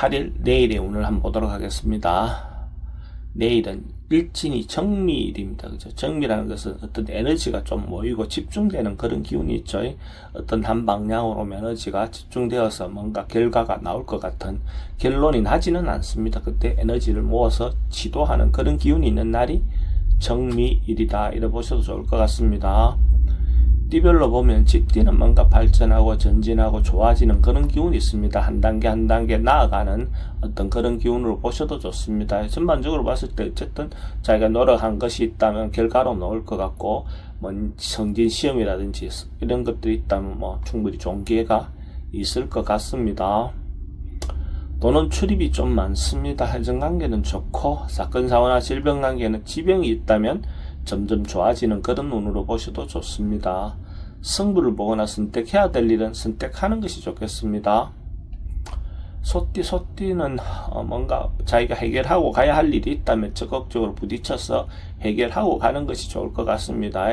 8일 내일의 운을 한번 보도록 하겠습니다. 내일은 일진이 정미일입니다. 그죠? 정미라는 것은 어떤 에너지가 좀 모이고 집중되는 그런 기운이 있죠. 어떤 한 방향으로 에너지가 집중되어서 뭔가 결과가 나올 것 같은 결론이 나지는 않습니다. 그때 에너지를 모아서 지도하는 그런 기운이 있는 날이 정미일이다. 이래 보셔도 좋을 것 같습니다. 띠별로 보면 집띠는 뭔가 발전하고 전진하고 좋아지는 그런 기운이 있습니다. 한 단계 한 단계 나아가는 어떤 그런 기운으로 보셔도 좋습니다. 전반적으로 봤을 때 어쨌든 자기가 노력한 것이 있다면 결과로 나올 것 같고, 뭐 성진 시험이라든지 이런 것들이 있다면 뭐 충분히 좋은 기회가 있을 것 같습니다. 돈은 출입이 좀 많습니다. 혜정관계는 좋고, 사건 사고나 질병 관계는 지병이 있다면 점점 좋아지는 그런 운으로 보셔도 좋습니다. 승부를 보거나 선택해야 될 일은 선택하는 것이 좋겠습니다. 소띠는 뭔가 자기가 해결하고 가야 할 일이 있다면 적극적으로 부딪혀서 해결하고 가는 것이 좋을 것 같습니다.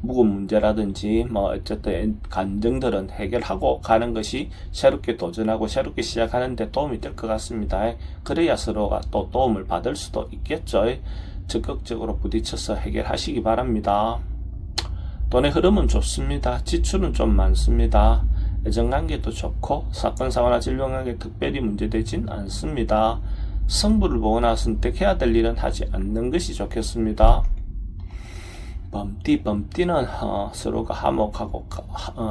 묵은 문제라든지 뭐 어쨌든 간증들은 해결하고 가는 것이 새롭게 도전하고 새롭게 시작하는 데 도움이 될 것 같습니다. 그래야 서로가 또 도움을 받을 수도 있겠죠. 적극적으로 부딪혀서 해결하시기 바랍니다. 돈의 흐름은 좋습니다. 지출은 좀 많습니다. 애정관계도 좋고 사건 사고나 질병관계 특별히 문제되진 않습니다. 승부를 보거나 선택해야 될 일은 하지 않는 것이 좋겠습니다. 범띠는 서로가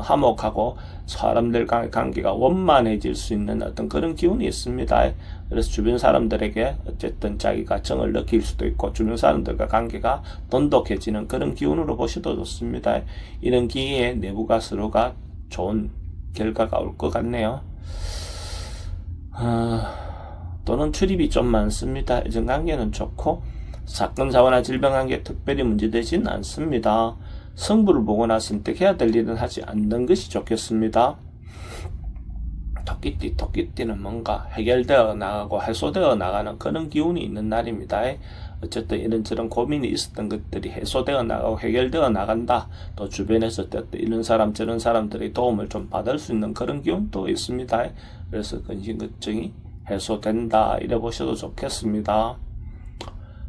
화목하고 사람들과의 관계가 원만해질 수 있는 어떤 그런 기운이 있습니다. 그래서 주변 사람들에게 어쨌든 자기가 정을 느낄 수도 있고 주변 사람들과 관계가 돈독해지는 그런 기운으로 보셔도 좋습니다. 이런 기회에 내부가 서로가 좋은 결과가 올 것 같네요. 돈은 출입이 좀 많습니다. 애정관계는 좋고 사건 사고나 질병 관계 특별히 문제되진 않습니다. 승부를 보거나 선택해야 될 일은 하지 않는 것이 좋겠습니다. 토끼띠는 뭔가 해결되어 나가고 해소되어 나가는 그런 기운이 있는 날입니다. 어쨌든 이런저런 고민이 있었던 것들이 해소되어 나가고 해결되어 나간다. 또 주변에서 이런 사람 저런 사람들의 도움을 좀 받을 수 있는 그런 기운도 있습니다. 그래서 근심 걱정이 해소된다. 이래 보셔도 좋겠습니다.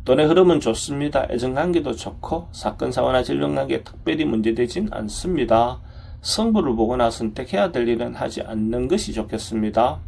돈의 흐름은 좋습니다. 애정관계도 좋고 사건 사고나 질병관계 특별히 문제되진 않습니다. 승부를 보거나 선택해야 될 일은 하지 않는 것이 좋겠습니다.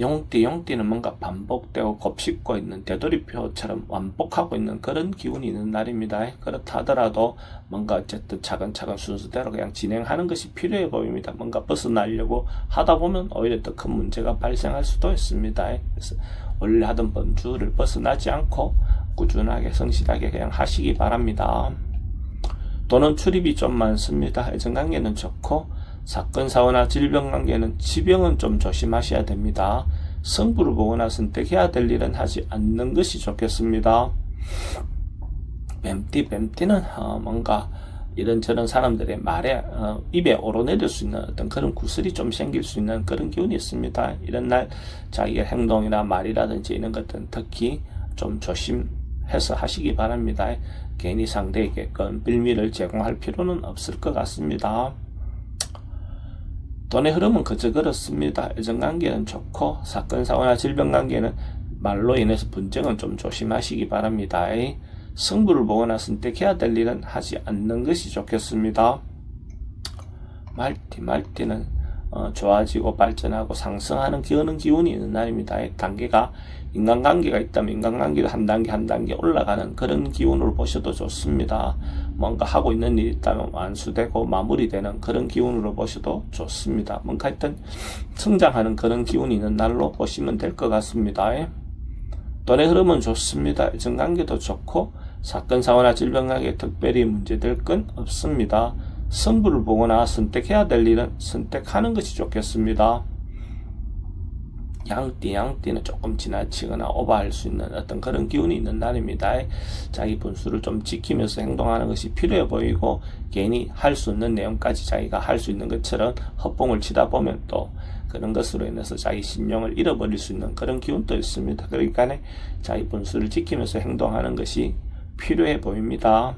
용띠는 뭔가 반복되고 곱씹고 있는 되돌이표처럼 완복하고 있는 그런 기운이 있는 날입니다. 그렇다 하더라도 뭔가 어쨌든 차근차근 순서대로 그냥 진행하는 것이 필요해 보입니다. 뭔가 벗어나려고 하다 보면 오히려 더 큰 문제가 발생할 수도 있습니다. 그래서 원래 하던 범주를 벗어나지 않고 꾸준하게 성실하게 그냥 하시기 바랍니다. 돈은 출입이 좀 많습니다. 애정관계는 좋고 사건 사고나 질병 관계는 지병은 좀 조심하셔야 됩니다. 승부를 보거나 선택해야 될 일은 하지 않는 것이 좋겠습니다. 뱀띠는 뭔가 이런저런 사람들의 말에 입에 오르내릴 수 있는 어떤 그런 구슬이 좀 생길 수 있는 그런 기운이 있습니다. 이런 날 자기의 행동이나 말이라든지 이런 것들은 특히 좀 조심해서 하시기 바랍니다. 괜히 상대에게 그런 빌미를 제공할 필요는 없을 것 같습니다. 돈의 흐름은 그저 그렇습니다. 애정관계는 좋고 사건 사고나 질병 관계는 말로 인해서 분쟁은 좀 조심하시기 바랍니다. 승부를 보거나 선택해야 될 일은 하지 않는 것이 좋겠습니다. 말띠는 좋아지고 발전하고 상승하는 기운이 있는 날입니다. 인간관계가 있다면 인간관계도 한 단계 한 단계 올라가는 그런 기운으로 보셔도 좋습니다. 뭔가 하고 있는 일이 있다면 완수되고 마무리되는 그런 기운으로 보셔도 좋습니다. 뭔가 하여튼 성장하는 그런 기운이 있는 날로 보시면 될 것 같습니다. 돈의 흐름은 좋습니다. 애정관계도 좋고 사건 사고나 질병 관계 특별히 문제될 건 없습니다. 승부를 보거나 선택해야 될 일은 선택하는 것이 좋겠습니다. 양띠는 조금 지나치거나 오버할 수 있는 어떤 그런 기운이 있는 날입니다. 자기 분수를 좀 지키면서 행동하는 것이 필요해 보이고 괜히 할 수 있는 내용까지 자기가 할 수 있는 것처럼 헛봉을 치다 보면 또 그런 것으로 인해서 자기 신용을 잃어버릴 수 있는 그런 기운도 있습니다. 그러니까 자기 분수를 지키면서 행동하는 것이 필요해 보입니다.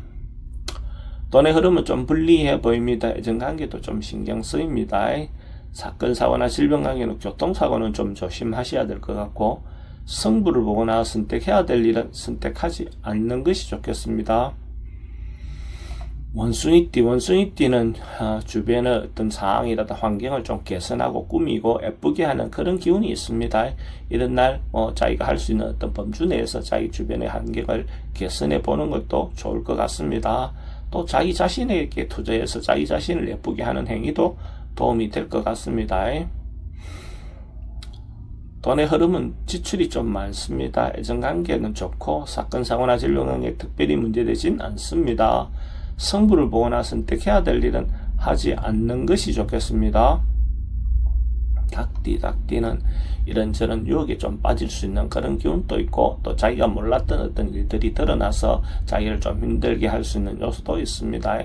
돈의 흐름은 좀 불리해 보입니다. 애정관계도 좀 신경 쓰입니다. 사건, 사고나 질병 관계는 교통사고는 좀 조심하셔야 될 것 같고, 승부를 보거나 선택해야 될 일은 선택하지 않는 것이 좋겠습니다. 원숭이띠는 주변의 어떤 상황이라든 환경을 좀 개선하고 꾸미고 예쁘게 하는 그런 기운이 있습니다. 이런 날 자기가 할 수 있는 어떤 범주 내에서 자기 주변의 환경을 개선해 보는 것도 좋을 것 같습니다. 또 자기 자신에게 투자해서 자기 자신을 예쁘게 하는 행위도 도움이 될 것 같습니다. 돈의 흐름은 지출이 좀 많습니다. 애정관계는 좋고 사건, 사고나 질병 관계 특별히 문제되진 않습니다. 승부를 보거나 선택해야 될 일은 하지 않는 것이 좋겠습니다. 닭띠는 이런저런 유혹에 좀 빠질 수 있는 그런 기운도 있고, 또 자기가 몰랐던 어떤 일들이 드러나서 자기를 좀 힘들게 할 수 있는 요소도 있습니다.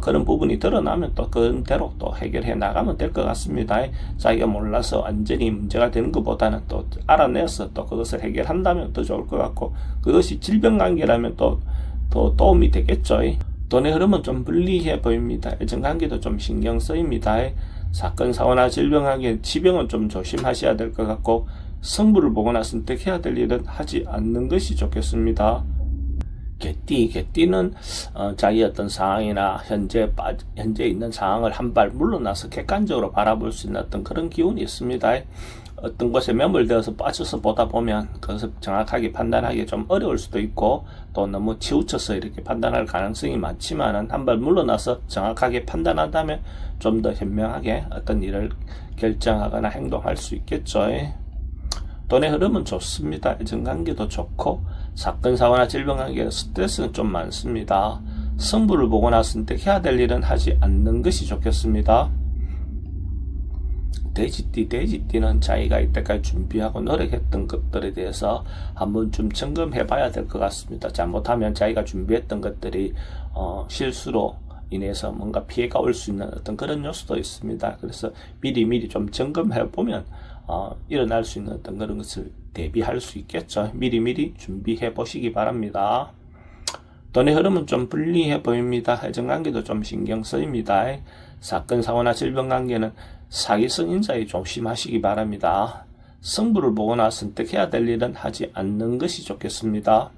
그런 부분이 드러나면 또 그대로 또 해결해 나가면 될 것 같습니다. 자기가 몰라서 완전히 문제가 되는 것보다는 또 알아내서 또 그것을 해결한다면 더 좋을 것 같고, 그것이 질병관계라면 또 더 도움이 되겠죠. 돈의 흐름은 좀 불리해 보입니다. 애정관계도 좀 신경 쓰입니다. 사건, 사고나 질병관계, 지병은 좀 조심하셔야 될 것 같고, 승부를 보거나 선택해야 될 일은 하지 않는 것이 좋겠습니다. 개띠는 자기 어떤 상황이나 현재 있는 상황을 한 발 물러나서 객관적으로 바라볼 수 있는 어떤 그런 기운이 있습니다. 어떤 것에 매몰되어서 빠져서 보다 보면 그것을 정확하게 판단하기 좀 어려울 수도 있고, 또 너무 치우쳐서 이렇게 판단할 가능성이 많지만은 한 발 물러나서 정확하게 판단한다면 좀 더 현명하게 어떤 일을 결정하거나 행동할 수 있겠죠. 돈의 흐름은 좋습니다. 애정관계도 좋고, 사건, 사고나 질병 관계 스트레스는 좀 많습니다. 승부를 보거나 선택해야 될 일은 하지 않는 것이 좋겠습니다. 돼지띠는 자기가 이때까지 준비하고 노력했던 것들에 대해서 한 번쯤 점검해 봐야 될 것 같습니다. 잘못하면 자기가 준비했던 것들이 실수로 인해서 뭔가 피해가 올 수 있는 어떤 그런 요소도 있습니다. 그래서 미리 좀 점검해 보면 일어날 수 있는 어떤 그런 것을 대비할 수 있겠죠. 미리 준비해 보시기 바랍니다. 돈의 흐름은 좀 불리해 보입니다. 애정관계도 좀 신경 쓰입니다. 사건, 사고나 질병 관계는 사기성 인자에 조심하시기 바랍니다. 승부를 보거나 선택해야 될 일은 하지 않는 것이 좋겠습니다.